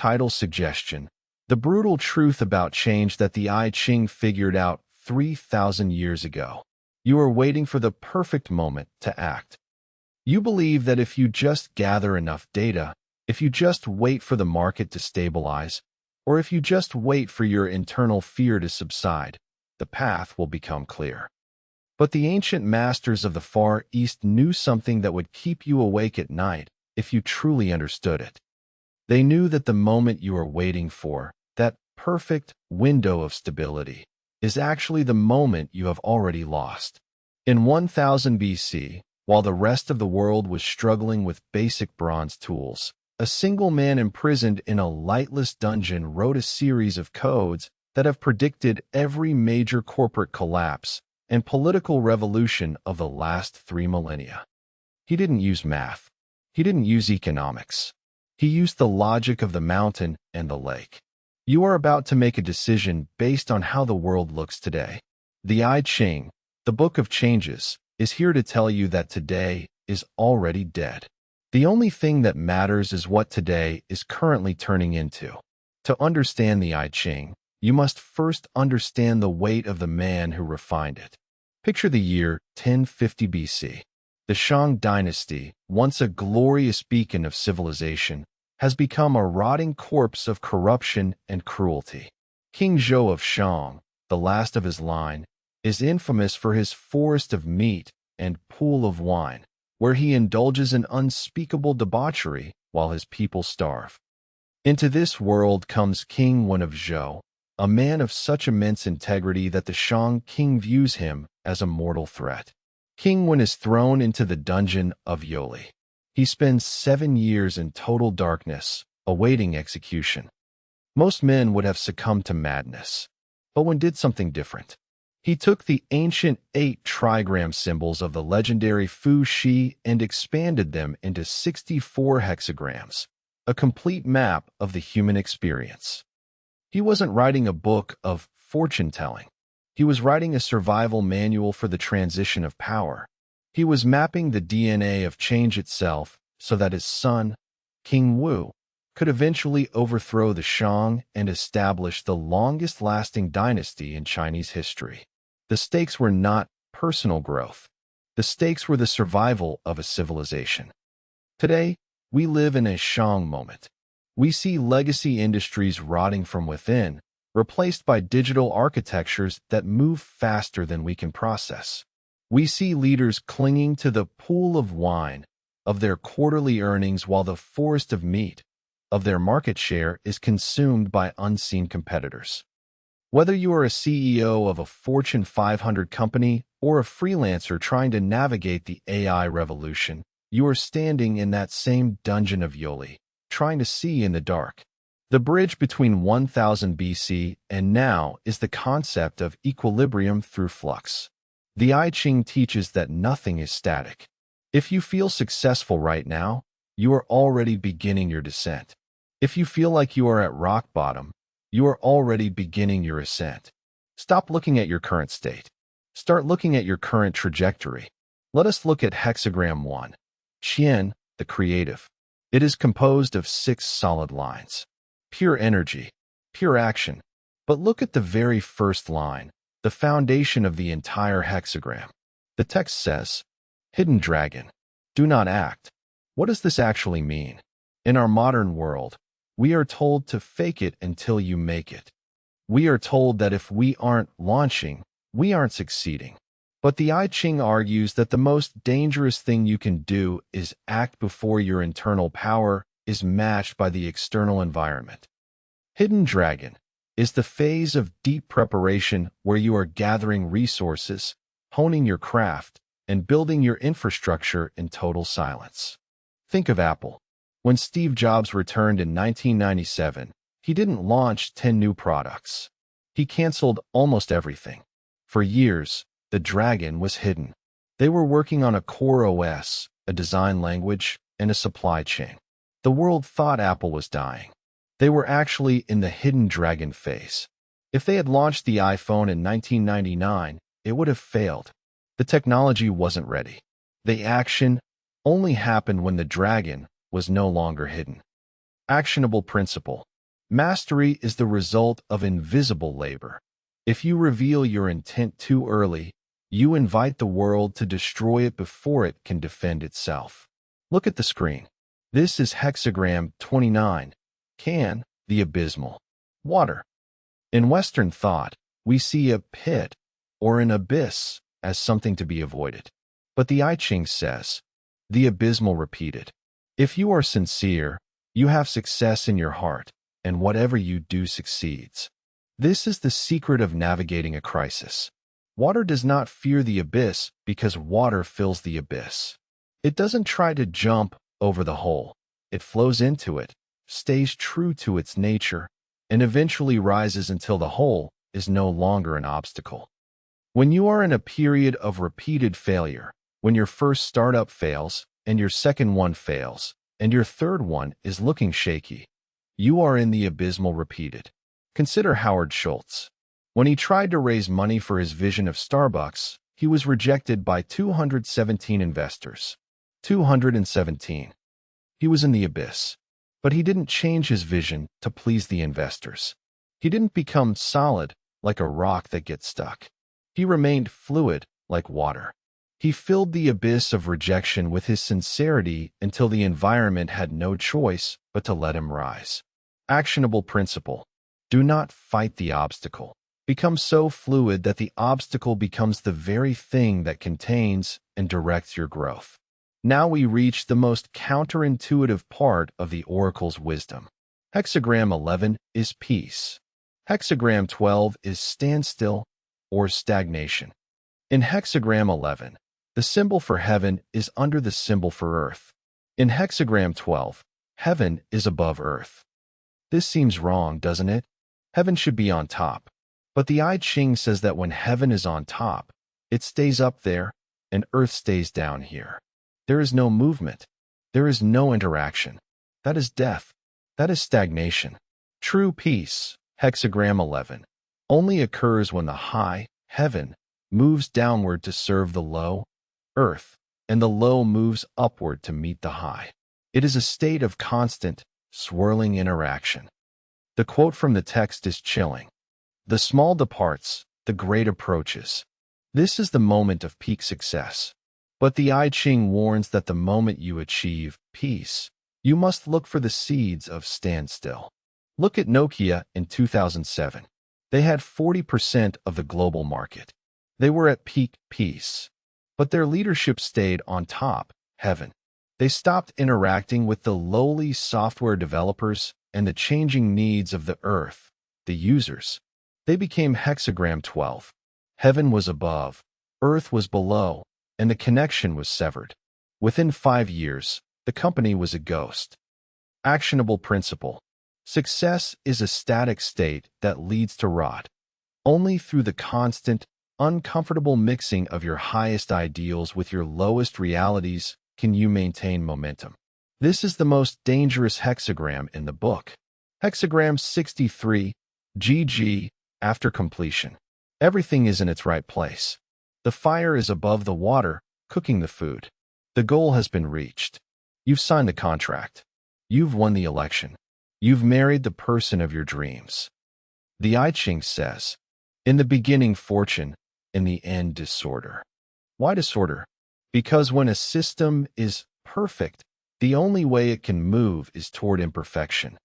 Title suggestion: the brutal truth about change that the I Ching figured out 3,000 years ago. You are waiting for the perfect moment to act. You believe that if you just gather enough data, if you just wait for the market to stabilize, or if you just wait for your internal fear to subside, the path will become clear. But the ancient masters of the Far East knew something that would keep you awake at night if you truly understood it. They knew that the moment you are waiting for, that perfect window of stability, is actually the moment you have already lost. In 1000 BC, while the rest of the world was struggling with basic bronze tools, a single man imprisoned in a lightless dungeon wrote a series of codes that have predicted every major corporate collapse and political revolution of the last 3 millennia. He didn't use math. He didn't use economics. He used the logic of the mountain and the lake. You are about to make a decision based on how the world looks today. The I Ching, the Book of Changes, is here to tell you that today is already dead. The only thing that matters is what today is currently turning into. To understand the I Ching, you must first understand the weight of the man who refined it. Picture the year 1050 BC. The Shang dynasty, once a glorious beacon of civilization, has become a rotting corpse of corruption and cruelty. King Zhou of Shang, the last of his line, is infamous for his forest of meat and pool of wine, where he indulges in unspeakable debauchery while his people starve. Into this world comes King Wen of Zhou, a man of such immense integrity that the Shang king views him as a mortal threat. King Wen is thrown into the dungeon of Yoli. He spends 7 years in total darkness, awaiting execution. Most men would have succumbed to madness, but Wen did something different. He took the ancient 8 trigram symbols of the legendary Fu Shi and expanded them into 64 hexagrams, a complete map of the human experience. He wasn't writing a book of fortune-telling. He was writing a survival manual for the transition of power. He was mapping the DNA of change itself so that his son, King Wu, could eventually overthrow the Shang and establish the longest-lasting dynasty in Chinese history. The stakes were not personal growth. The stakes were the survival of a civilization. Today, we live in a Shang moment. We see legacy industries rotting from within, replaced by digital architectures that move faster than we can process. We see leaders clinging to the pool of wine of their quarterly earnings while the forest of meat of their market share is consumed by unseen competitors. Whether you are a CEO of a Fortune 500 company or a freelancer trying to navigate the AI revolution, you are standing in that same dungeon of Yoli, trying to see in the dark. The bridge between 1000 BC and now is the concept of equilibrium through flux. The I Ching teaches that nothing is static. If you feel successful right now, you are already beginning your descent. If you feel like you are at rock bottom, you are already beginning your ascent. Stop looking at your current state. Start looking at your current trajectory. Let us look at Hexagram 1. Qian, the creative. It is composed of 6 solid lines. Pure energy, pure action. But look at the very first line, the foundation of the entire hexagram. The text says, Hidden Dragon, do not act. What does this actually mean? In our modern world, we are told to fake it until you make it. We are told that if we aren't launching, we aren't succeeding. But the I Ching argues that the most dangerous thing you can do is act before your internal power is matched by the external environment. Hidden Dragon is the phase of deep preparation where you are gathering resources, honing your craft, and building your infrastructure in total silence. Think of Apple. When Steve Jobs returned in 1997, he didn't launch 10 new products. He canceled almost everything. For years, the dragon was hidden. They were working on a core OS, a design language, and a supply chain. The world thought Apple was dying. They were actually in the hidden dragon phase. If they had launched the iPhone in 1999, it would have failed. The technology wasn't ready. The action only happened when the dragon was no longer hidden. Actionable principle. Mastery is the result of invisible labor. If you reveal your intent too early, you invite the world to destroy it before it can defend itself. Look at the screen. This is hexagram 29. Can, the abysmal. Water. In Western thought, we see a pit or an abyss as something to be avoided. But the I Ching says, the abysmal repeated. If you are sincere, you have success in your heart, and whatever you do succeeds. This is the secret of navigating a crisis. Water does not fear the abyss because water fills the abyss. It doesn't try to jump over the hole. It flows into it, stays true to its nature, and eventually rises until the hole is no longer an obstacle. When you are in a period of repeated failure, when your first startup fails, and your second one fails, and your third one is looking shaky, you are in the abysmal repeated. Consider Howard Schultz. When he tried to raise money for his vision of Starbucks, he was rejected by 217 investors. 217. He was in the abyss. But he didn't change his vision to please the investors. He didn't become solid like a rock that gets stuck. He remained fluid like water. He filled the abyss of rejection with his sincerity until the environment had no choice but to let him rise. Actionable principle. Do not fight the obstacle. Become so fluid that the obstacle becomes the very thing that contains and directs your growth. Now we reach the most counterintuitive part of the oracle's wisdom. Hexagram 11 is peace. Hexagram 12 is standstill or stagnation. In hexagram 11, the symbol for heaven is under the symbol for earth. In hexagram 12, heaven is above earth. This seems wrong, doesn't it? Heaven should be on top. But the I Ching says that when heaven is on top, it stays up there and earth stays down here. There is no movement. There is no interaction. That is death. That is stagnation. True peace, hexagram 11, only occurs when the high, heaven, moves downward to serve the low, earth, and the low moves upward to meet the high. It is a state of constant, swirling interaction. The quote from the text is chilling. The small departs, the great approaches. This is the moment of peak success. But the I Ching warns that the moment you achieve peace, you must look for the seeds of standstill. Look at Nokia in 2007. They had 40% of the global market. They were at peak peace. But their leadership stayed on top, heaven. They stopped interacting with the lowly software developers and the changing needs of the earth, the users. They became hexagram 12. Heaven was above, earth was below, and the connection was severed. Within 5 years, the company was a ghost. Actionable principle. Success is a static state that leads to rot. Only through the constant, uncomfortable mixing of your highest ideals with your lowest realities can you maintain momentum. This is the most dangerous hexagram in the book. Hexagram 63, GG, after completion. Everything is in its right place. The fire is above the water, cooking the food. The goal has been reached. You've signed the contract. You've won the election. You've married the person of your dreams. The I Ching says, in the beginning fortune, in the end disorder. Why disorder? Because when a system is perfect, the only way it can move is toward imperfection.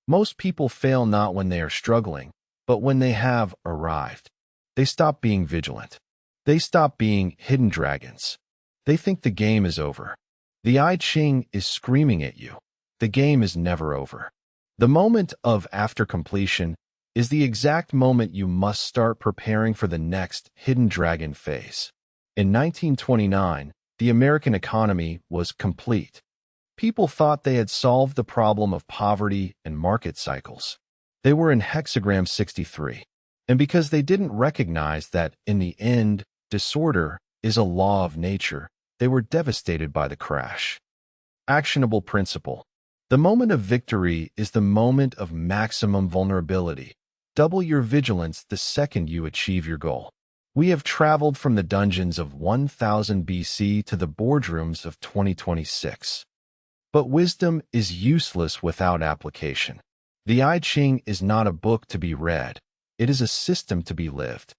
Most people fail not when they are struggling, but when they have arrived. They stop being vigilant. They stop being hidden dragons. They think the game is over. The I Ching is screaming at you. The game is never over. The moment of after completion is the exact moment you must start preparing for the next hidden dragon phase. In 1929, the American economy was complete. People thought they had solved the problem of poverty and market cycles. They were in hexagram 63. And because they didn't recognize that, in the end, disorder is a law of nature, they were devastated by the crash. Actionable principle. The moment of victory is the moment of maximum vulnerability. Double your vigilance the second you achieve your goal. We have traveled from the dungeons of 1000 BC to the boardrooms of 2026. But wisdom is useless without application. The I Ching is not a book to be read. It is a system to be lived.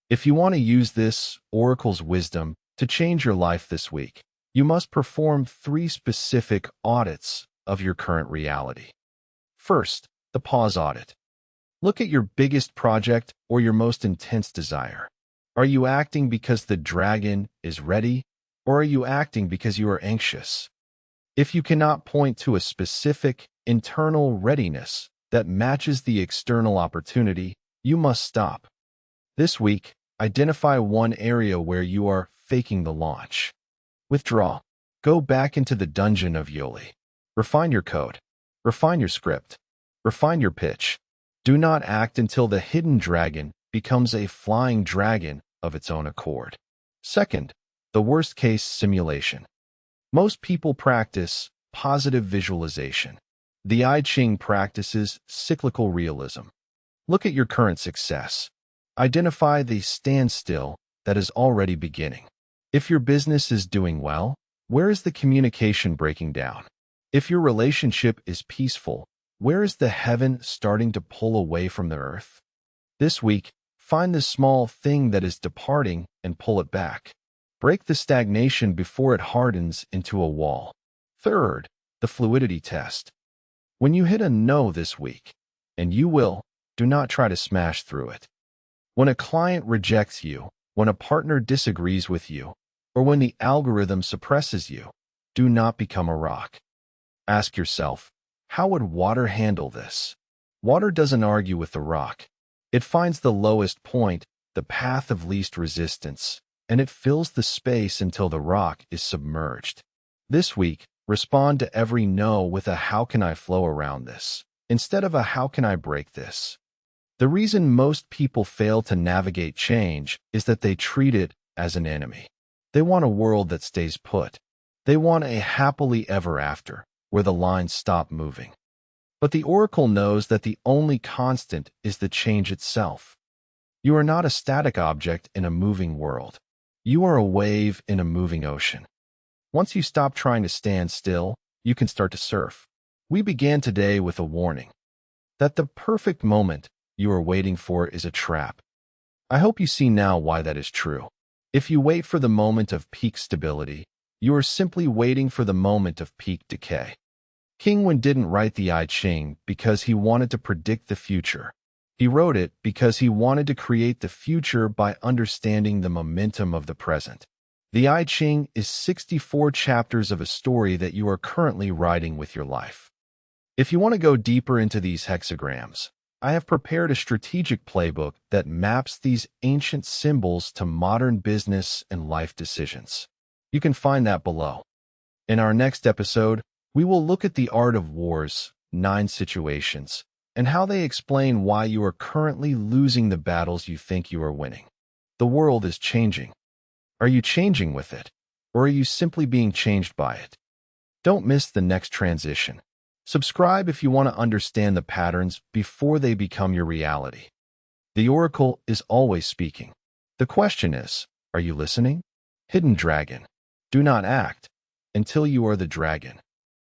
If you want to use this oracle's wisdom to change your life this week, you must perform 3 specific audits of your current reality. First, the pause audit. Look at your biggest project or your most intense desire. Are you acting because the dragon is ready, or are you acting because you are anxious? If you cannot point to a specific internal readiness that matches the external opportunity, you must stop. This week, identify one area where you are faking the launch. Withdraw. Go back into the dungeon of Yoli. Refine your code. Refine your script. Refine your pitch. Do not act until the hidden dragon becomes a flying dragon of its own accord. Second, the worst-case simulation. Most people practice positive visualization. The I Ching practices cyclical realism. Look at your current success. Identify the standstill that is already beginning. If your business is doing well, where is the communication breaking down? If your relationship is peaceful, where is the heaven starting to pull away from the earth? This week, find the small thing that is departing and pull it back. Break the stagnation before it hardens into a wall. Third, the fluidity test. When you hit a no this week, and you will, do not try to smash through it. When a client rejects you, when a partner disagrees with you, or when the algorithm suppresses you, do not become a rock. Ask yourself, how would water handle this? Water doesn't argue with the rock. It finds the lowest point, the path of least resistance, and it fills the space until the rock is submerged. This week, respond to every no with a how can I flow around this, instead of a how can I break this. The reason most people fail to navigate change is that they treat it as an enemy. They want a world that stays put. They want a happily ever after, where the lines stop moving. But the oracle knows that the only constant is the change itself. You are not a static object in a moving world. You are a wave in a moving ocean. Once you stop trying to stand still, you can start to surf. We began today with a warning that the perfect moment you are waiting for is a trap. I hope you see now why that is true. If you wait for the moment of peak stability, you are simply waiting for the moment of peak decay. King Wen didn't write the I Ching because he wanted to predict the future. He wrote it because he wanted to create the future by understanding the momentum of the present. The I Ching is 64 chapters of a story that you are currently writing with your life. If you want to go deeper into these hexagrams, I have prepared a strategic playbook that maps these ancient symbols to modern business and life decisions. You can find that below. In our next episode, we will look at the art of wars, 9 situations, and how they explain why you are currently losing the battles you think you are winning. The world is changing. Are you changing with it, or are you simply being changed by it? Don't miss the next transition. Subscribe if you want to understand the patterns before they become your reality. The oracle is always speaking. The question is, are you listening? Hidden dragon. Do not act until you are the dragon.